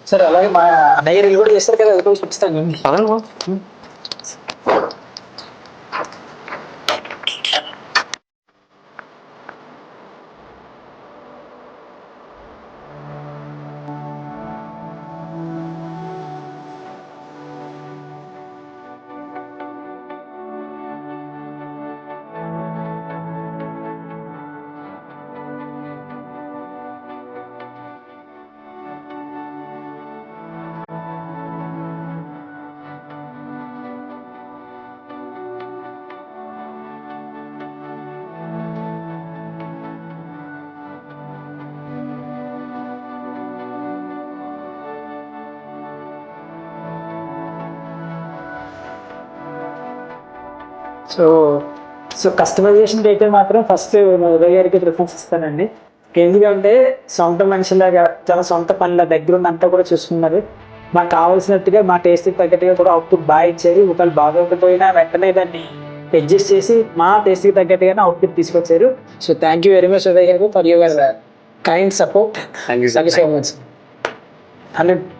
సరే అలాగే మా అన్నయ్య రీల్ కూడా చేస్తారు కదా, అది కూడా చూపిస్తాను. సో సో కస్టమైజేషన్ అయితే మాత్రం ఫస్ట్ ఉదయ్ గారికి ప్రిఫరెన్స్ ఇస్తానండి. ఎందుకంటే సొంత మనిషిలాగా చాలా సొంత పనుల దగ్గరుండి కూడా చూసుకున్నారు. మాకు కావాల్సినట్టుగా మా టేస్ట్కి తగ్గట్టుగా కూడా అవుట్పుట్ బాగా ఇచ్చారు. ఒకవేళ బాగోకపోయినా వెంటనే దాన్ని అడ్జస్ట్ చేసి మా టేస్ట్కి తగ్గట్టుగానే అవుట్పుట్ తీసుకొచ్చారు. So thank you very much Uday గారు for your kind support. Thank you so much. 100